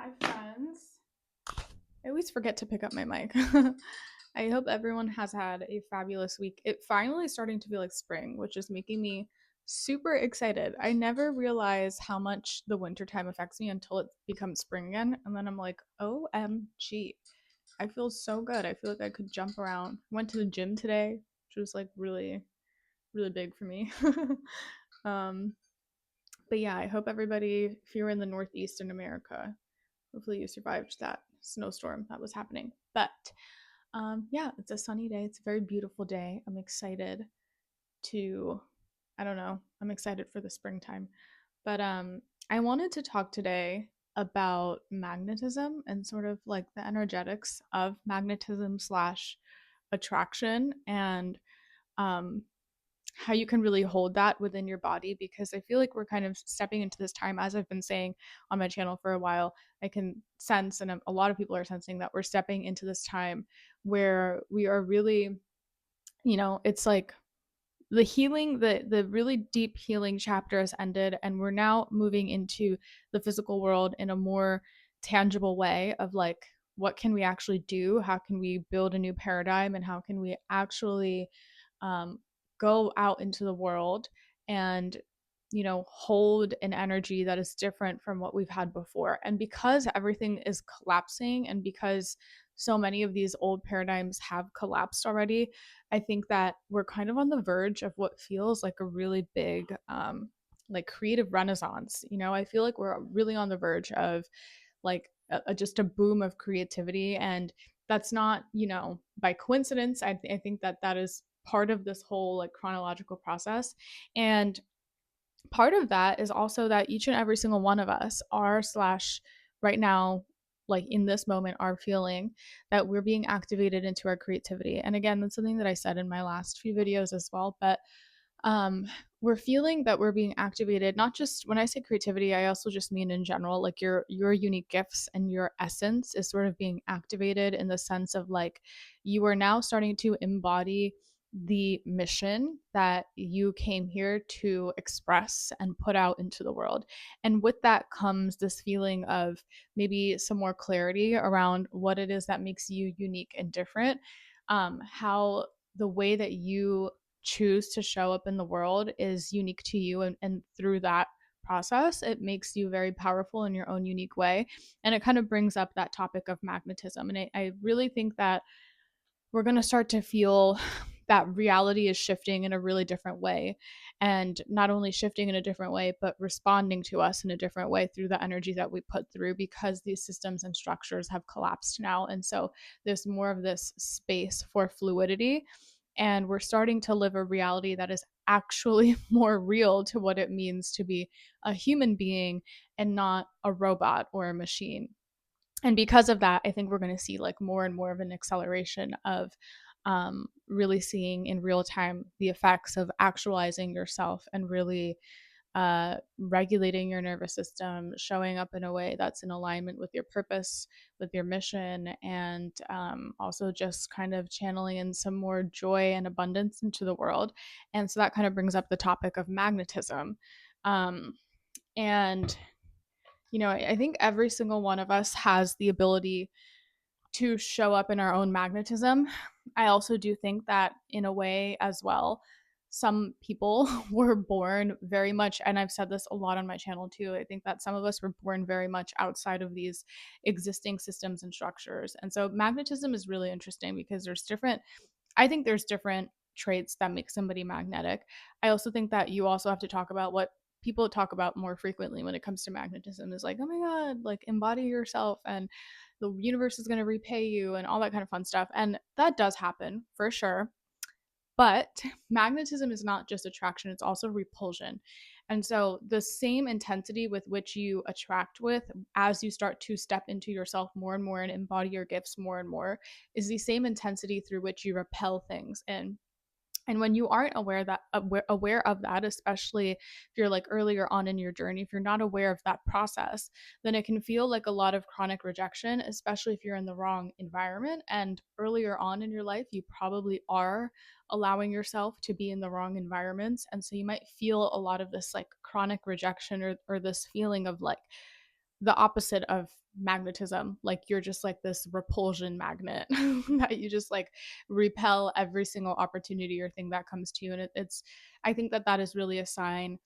Hi, friends. I always forget to pick up my mic. I hope everyone has had a fabulous week. It finally is starting to feel like spring, which is making me super excited. I never realize how much the wintertime affects me until it becomes spring again. And then I'm like, OMG. I feel so good. I feel like I could jump around. Went to the gym today, which was like really, really big for me. um, but yeah, I hope everybody, if you're in the Northeast in America, hopefully you survived that snowstorm that was happening. But yeah, it's a sunny day. It's a very beautiful day. I'm excited to, I don't know, I'm excited for the springtime. But I wanted to talk today about magnetism and sort of like the energetics of magnetism slash attraction and um, how you can really hold that within your body, because I feel like we're kind of stepping into this time, as I've been saying on my channel for a while. I can sense, and a lot of people are sensing, that we're stepping into this time where we are really, it's like the really deep healing chapter has ended, and we're now moving into the physical world in a more tangible way of like, what can we actually do, how can we build a new paradigm, and how can we actually um, go out into the world and hold an energy that is different from what we've had before. And because everything is collapsing, and because so many of these old paradigms have collapsed already, I think that we're kind of on the verge of what feels like a really big like creative renaissance. I feel like we're really on the verge of like just a boom of creativity, and that's not by coincidence. I think that that is part of this whole like chronological process. And part of that is also that each and every single one of us are slash right now, like in this moment, are feeling that we're being activated into our creativity. And again, that's something that I said in my last few videos as well. But um we're feeling that we're being activated. Not just when I say creativity, I also just mean in general, like your unique gifts and your essence is sort of being activated, in the sense of like, you are now starting to embody the mission that you came here to express and put out into the world. And with that comes this feeling of maybe some more clarity around what it is that makes you unique and different. How the way that you choose to show up in the world is unique to you, and through that process it makes you very powerful in your own unique way. And it kind of brings up that topic of magnetism, and I really think that we're going to start to feel that reality is shifting in a really different way, and not only shifting in a different way, but responding to us in a different way through the energy that we put through, because these systems and structures have collapsed now. And so there's more of this space for fluidity, and we're starting to live a reality that is actually more real to what it means to be a human being and not a robot or a machine. And because of that, I think we're going to see like more and more of an acceleration of really seeing in real time the effects of actualizing yourself, and really regulating your nervous system, showing up in a way that's in alignment with your purpose, with your mission, and also just kind of channeling in some more joy and abundance into the world. And so that kind of brings up the topic of magnetism. Um, and I think every single one of us has the ability to show up in our own magnetism. I also do think that, in a way as well, some people were born very much, and I've said this a lot on my channel too, I think that some of us were born very much outside of these existing systems and structures. And so magnetism is really interesting, because I think there's different traits that make somebody magnetic. I also think that you also have to talk about what people talk about more frequently when it comes to magnetism is like, oh my God, like embody yourself and the universe is going to repay you and all that kind of fun stuff. And that does happen for sure. But magnetism is not just attraction, it's also repulsion. And so the same intensity with which you attract with, as you start to step into yourself more and more and embody your gifts more and more, is the same intensity through which you repel things in. And when you aren't aware of that, especially if you're like earlier on in your journey, if you're not aware of that process, then it can feel like a lot of chronic rejection, especially if you're in the wrong environment. And earlier on in your life, you probably are allowing yourself to be in the wrong environments. And so you might feel a lot of this like chronic rejection, or this feeling of like the opposite of magnetism. Like you're just like this repulsion magnet that you just like repel every single opportunity or thing that comes to you. And it's, I think that that is really a sign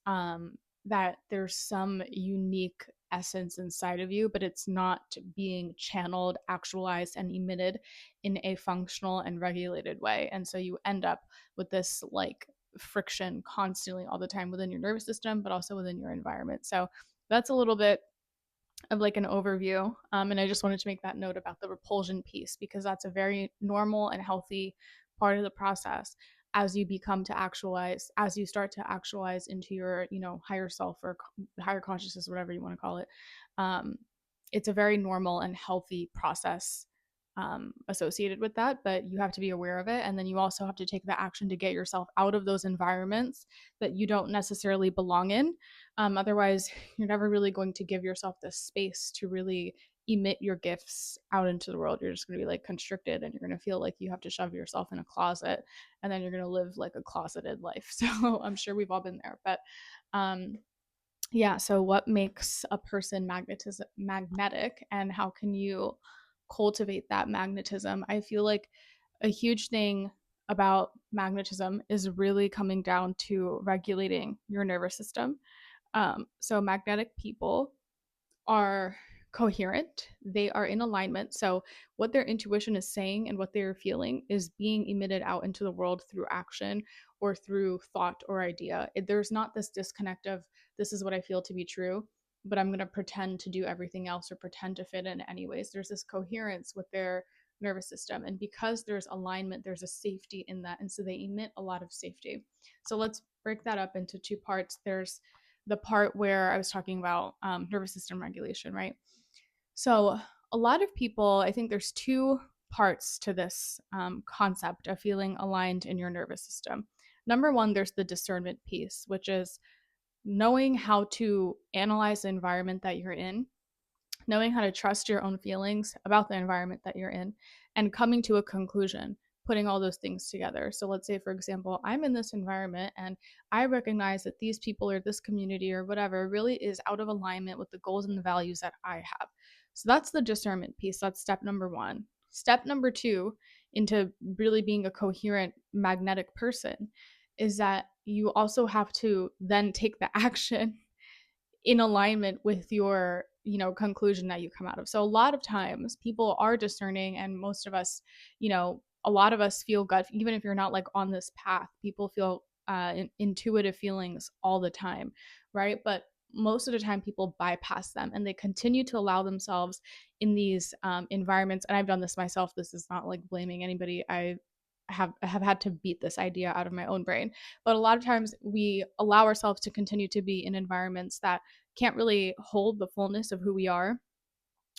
um, that there's some unique essence inside of you, but it's not being channeled, actualized, and emitted in a functional and regulated way. And so you end up with this like friction constantly all the time within your nervous system, but also within your environment. So that's a little bit of like an overview. And I just wanted to make that note about the repulsion piece because that's a very normal and healthy part of the process as you become to actualize, as you start to actualize into your, you know, higher self or higher consciousness, whatever you want to call it. Um, it's a very normal and healthy process associated with that, but you have to be aware of it. And then you also have to take the action to get yourself out of those environments that you don't necessarily belong in. Otherwise, you're never really going to give yourself the space to really emit your gifts out into the world. You're just going to be like constricted and you're going to feel like you have to shove yourself in a closet and then you're going to live like a closeted life. So I'm sure we've all been there. But um, yeah, so what makes a person magnetic and how can you cultivate that magnetism? I feel like a huge thing about magnetism is really coming down to regulating your nervous system. So magnetic people are coherent, they are in alignment. So, what their intuition is saying and what they're feeling is being emitted out into the world through action or through thought or idea. There's not this disconnect of this is what I feel to be true, but I'm going to pretend to do everything else or pretend to fit in anyways. There's this coherence with their nervous system. And because there's alignment, there's a safety in that. And so they emit a lot of safety. So, let's break that up into two parts. There's the part where I was talking about nervous system regulation, right? So, a lot of people, I think there's two parts to this concept of feeling aligned in your nervous system. Number one, there's the discernment piece, which is knowing how to analyze the environment that you're in, knowing how to trust your own feelings about the environment that you're in, and coming to a conclusion, putting all those things together. So let's say, for example, I'm in this environment and I recognize that these people or this community or whatever really is out of alignment with the goals and the values that I have. So that's the discernment piece. That's step number one. Step number two into really being a coherent magnetic person is that you also have to then take the action in alignment with your, you know, conclusion that you come out of. So a lot of times people are discerning, and most of us, you know, a lot of us feel gut, even if you're not like on this path, people feel intuitive feelings all the time, right? But most of the time people bypass them and they continue to allow themselves in these environments. And I've done this myself. This is not like blaming anybody. I have had to beat this idea out of my own brain. But a lot of times we allow ourselves to continue to be in environments that can't really hold the fullness of who we are,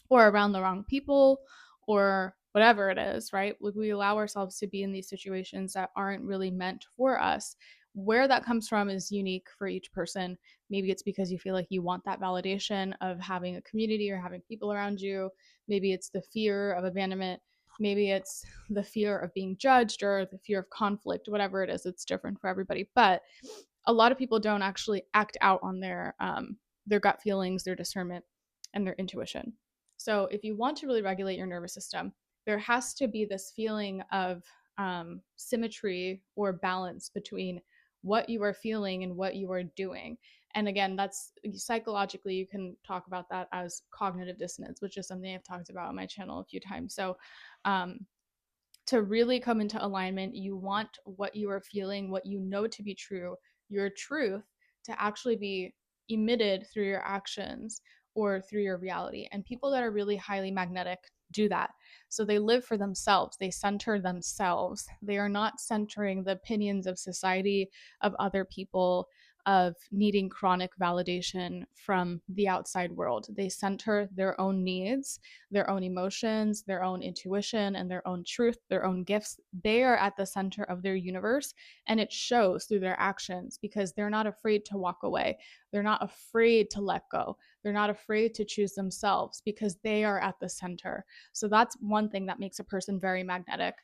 or around the wrong people, or whatever it is, right? We allow ourselves to be in these situations that aren't really meant for us. Where that comes from is unique for each person. Maybe it's because you feel like you want that validation of having a community or having people around you. Maybe it's the fear of abandonment. Maybe it's the fear of being judged or the fear of conflict, whatever it is. It's different for everybody. But a lot of people don't actually act out on their gut feelings, their discernment, and their intuition. So if you want to really regulate your nervous system, there has to be this feeling of symmetry or balance between what you are feeling and what you are doing. And again, that's psychologically, you can talk about that as cognitive dissonance, which is something I've talked about on my channel a few times. So, um, to really come into alignment, you want what you are feeling, what you know to be true, your truth, to actually be emitted through your actions or through your reality. And people that are really highly magnetic do that. So they live for themselves, they center themselves. They are not centering the opinions of society, of other people, of needing chronic validation from the outside world. They center their own needs, their own emotions, their own intuition, and their own truth, their own gifts. They are at the center of their universe, and it shows through their actions because they're not afraid to walk away. They're not afraid to let go. They're not afraid to choose themselves because they are at the center. So that's one thing that makes a person very magnetic.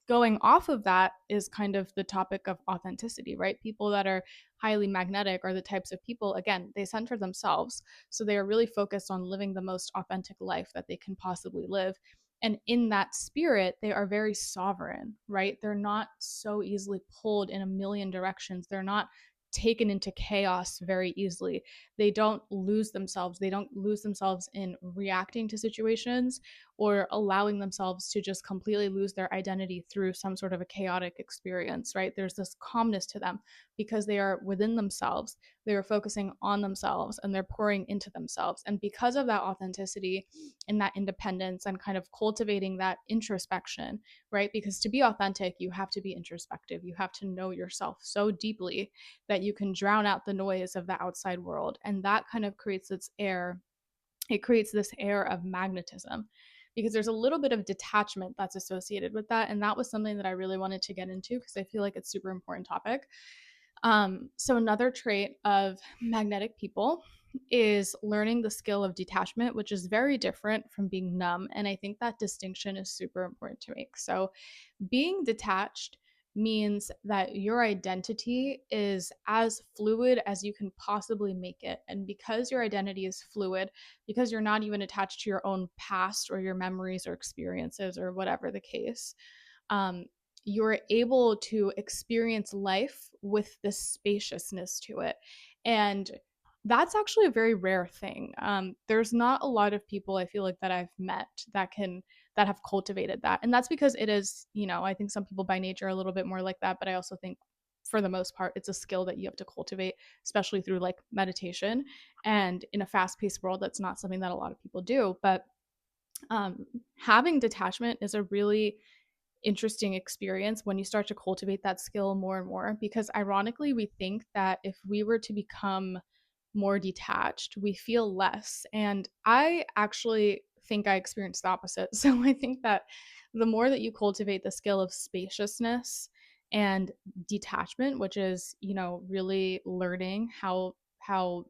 Going off of that is kind of the topic of authenticity, right? People that are highly magnetic are the types of people, again, they center themselves. So they are really focused on living the most authentic life that they can possibly live. And in that spirit, they are very sovereign, right? They're not so easily pulled in a million directions. They're not taken into chaos very easily. They don't lose themselves. They don't lose themselves in reacting to situations or allowing themselves to just completely lose their identity through some sort of a chaotic experience, right? There's this calmness to them because they are within themselves. They are focusing on themselves and they're pouring into themselves. And because of that authenticity and that independence and kind of cultivating that introspection, right? Because to be authentic, you have to be introspective. You have to know yourself so deeply that you can drown out the noise of the outside world. And that kind of creates this air of magnetism because there's a little bit of detachment that's associated with that. And that was something that I really wanted to get into because I feel like it's a super important topic. So another trait of magnetic people is learning the skill of detachment, which is very different from being numb. And I think that distinction is super important to make. So being detached means that your identity is as fluid as you can possibly make it. And because your identity is fluid, because you're not even attached to your own past or your memories or experiences or whatever the case, um, you're able to experience life with this spaciousness to it. And that's actually a very rare thing. There's not a lot of people I feel like that I've met that have cultivated that. And that's because it is, I think some people by nature are a little bit more like that, but I also think for the most part, it's a skill that you have to cultivate, especially through like meditation. And in a fast paced world, that's not something that a lot of people do. But having detachment is a really interesting experience when you start to cultivate that skill more and more because ironically we think that if we were to become more detached we feel less, and I actually think I experienced the opposite. So I think that the more that you cultivate the skill of spaciousness and detachment, which is really learning how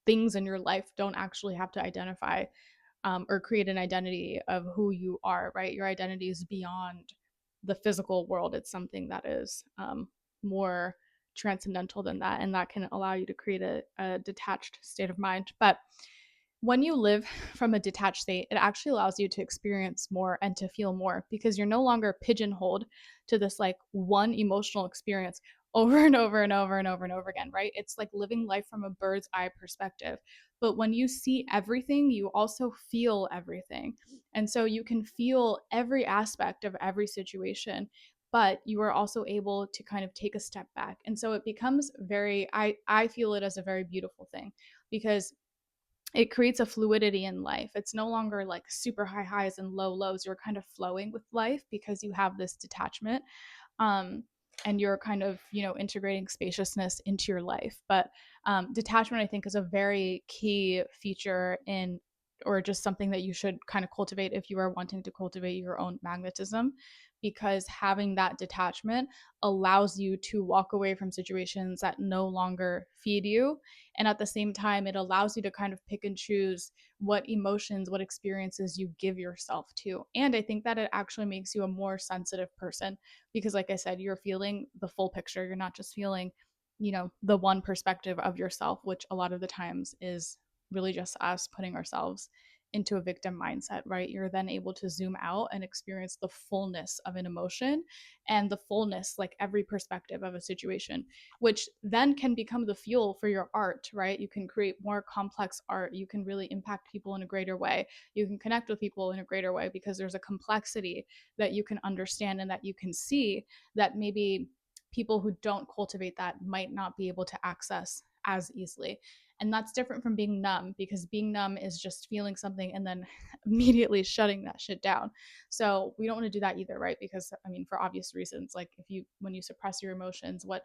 things in your life don't actually have to identify or create an identity of who you are, right? Your identity is beyond the physical world. It's something that is more transcendental than that, and that can allow you to create a detached state of mind. But when you live from a detached state, it actually allows you to experience more and to feel more because you're no longer pigeonholed to this like one emotional experience over and over and over and over and over again, right? It's like living life from a bird's eye perspective. But when you see everything, you also feel everything. And so you can feel every aspect of every situation, but you are also able to kind of take a step back. And so it becomes I feel it as a very beautiful thing because it creates a fluidity in life. It's no longer like super high highs and low lows. You're kind of flowing with life because you have this detachment. Um, and you're kind of, integrating spaciousness into your life. But detachment, I think, is a very key feature in, or just something that you should kind of cultivate if you are wanting to cultivate your own magnetism, because having that detachment allows you to walk away from situations that no longer feed you, and at the same time it allows you to kind of pick and choose what emotions, what experiences you give yourself to. And I think that it actually makes you a more sensitive person because like I said, you're feeling the full picture. You're not just feeling, the one perspective of yourself, which a lot of the times is really just us putting ourselves into a victim mindset, right? You're then able to zoom out and experience the fullness of an emotion and the fullness, like every perspective of a situation, which then can become the fuel for your art, right? You can create more complex art. You can really impact people in a greater way. You can connect with people in a greater way because there's a complexity that you can understand and that you can see that maybe people who don't cultivate that might not be able to access as easily. And that's different from being numb because being numb is just feeling something and then immediately shutting that shit down. So we don't want to do that either, right? Because I mean, for obvious reasons, like when you suppress your emotions, what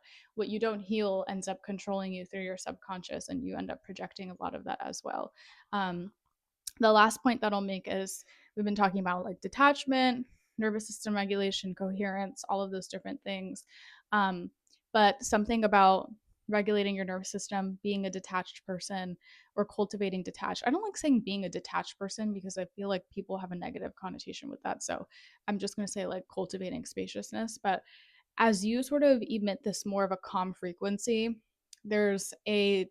you don't heal ends up controlling you through your subconscious, and you end up projecting a lot of that as well. The last point that I'll make is we've been talking about like detachment, nervous system regulation, coherence, all of those different things. Um, but something about regulating your nervous system, being a detached person, or cultivating detached. I don't like saying being a detached person because I feel like people have a negative connotation with that. So I'm just going to say like cultivating spaciousness. But as you sort of emit this more of a calm frequency, there's a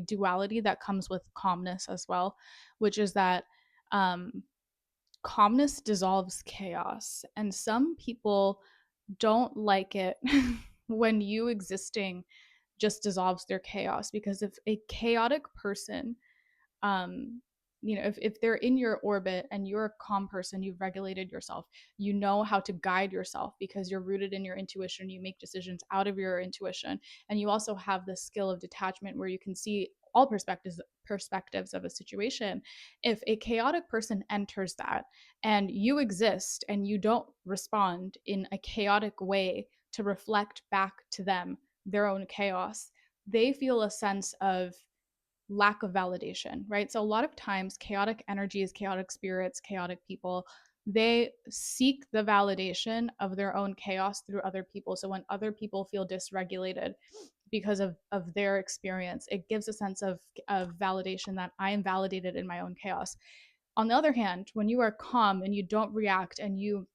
duality that comes with calmness as well, which is that um, calmness dissolves chaos, and some people don't like it when you existing just dissolves their chaos, because if a chaotic person um if they're in your orbit and you're a calm person, you've regulated yourself, you know how to guide yourself because you're rooted in your intuition, you make decisions out of your intuition, and you also have the skill of detachment where you can see all perspectives of a situation. If a chaotic person enters that and you exist and you don't respond in a chaotic way to reflect back to them their own chaos, they feel a sense of lack of validation, right? So a lot of times, chaotic energies, chaotic spirits, chaotic people, they seek the validation of their own chaos through other people. So when other people feel dysregulated because of their experience, it gives a sense of validation that I am validated in my own chaos. On the other hand, when you are calm and you don't react and you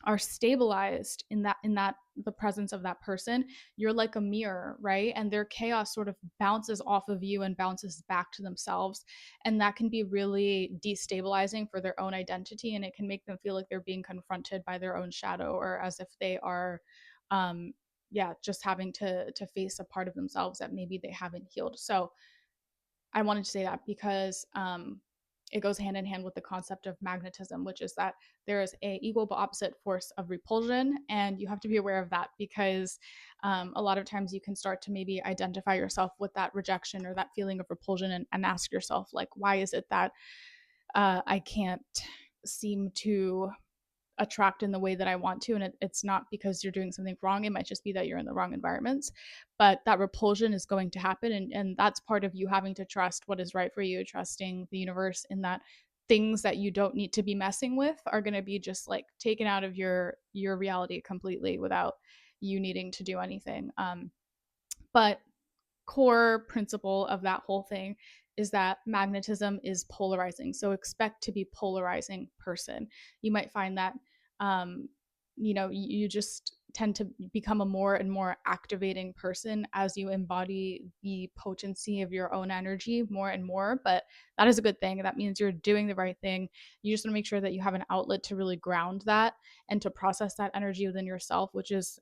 are stabilized in that the presence of that person, you're like a mirror, right? And their chaos sort of bounces off of you and bounces back to themselves, and that can be really destabilizing for their own identity, and it can make them feel like they're being confronted by their own shadow, or as if they are um yeah, just having to face a part of themselves that maybe they haven't healed. So I wanted to say that because it goes hand in hand with the concept of magnetism, which is that there is a equal but opposite force of repulsion, and you have to be aware of that because a lot of times you can start to maybe identify yourself with that rejection or that feeling of repulsion, and ask yourself, like, why is it that I can't seem to attract in the way that I want to. And it's not because you're doing something wrong. It might just be that you're in the wrong environments. But that repulsion is going to happen. And that's part of you having to trust what is right for you, trusting the universe in that things that you don't need to be messing with are going to be just like taken out of your reality completely without you needing to do anything. But core principle of that whole thing is that magnetism is polarizing. So expect to be polarizing person. You might find that um, you just tend to become a more and more activating person as you embody the potency of your own energy more and more. But that is a good thing. That means you're doing the right thing. You just want to make sure that you have an outlet to really ground that and to process that energy within yourself, which is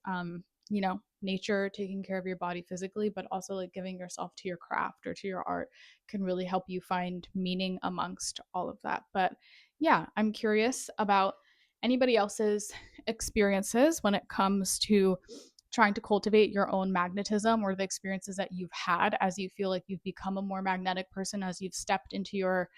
nature, taking care of your body physically, but also like giving yourself to your craft or to your art can really help you find meaning amongst all of that. But yeah, I'm curious about anybody else's experiences when it comes to trying to cultivate your own magnetism, or the experiences that you've had as you feel like you've become a more magnetic person, as you've stepped into your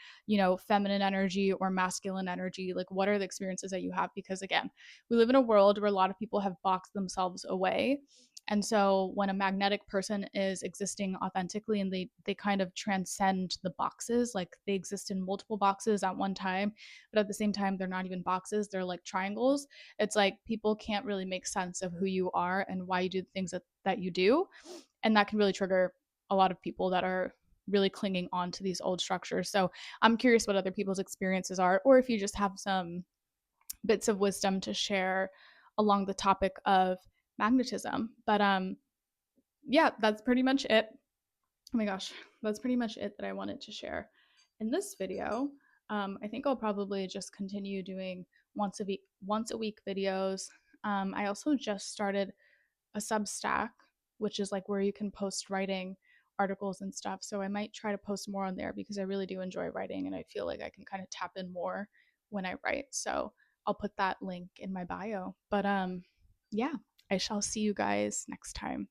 feminine energy or masculine energy. Like, what are the experiences that you have? Because again, we live in a world where a lot of people have boxed themselves away, and so when a magnetic person is existing authentically and they kind of transcend the boxes, like they exist in multiple boxes at one time, but at the same time they're not even boxes, they're like triangles. It's like people can't really make sense of who you are and why you do the things that you do. And that can really trigger a lot of people that are really clinging on to these old structures. So I'm curious what other people's experiences are, or if you just have some bits of wisdom to share along the topic of magnetism. But yeah, that's pretty much it. Oh my gosh, that's pretty much it that I wanted to share in this video. I think I'll probably just continue doing once a week videos. I also just started a Substack, which is like where you can post writing articles and stuff. So I might try to post more on there because I really do enjoy writing and I feel like I can kind of tap in more when I write. So I'll put that link in my bio. But yeah, I shall see you guys next time.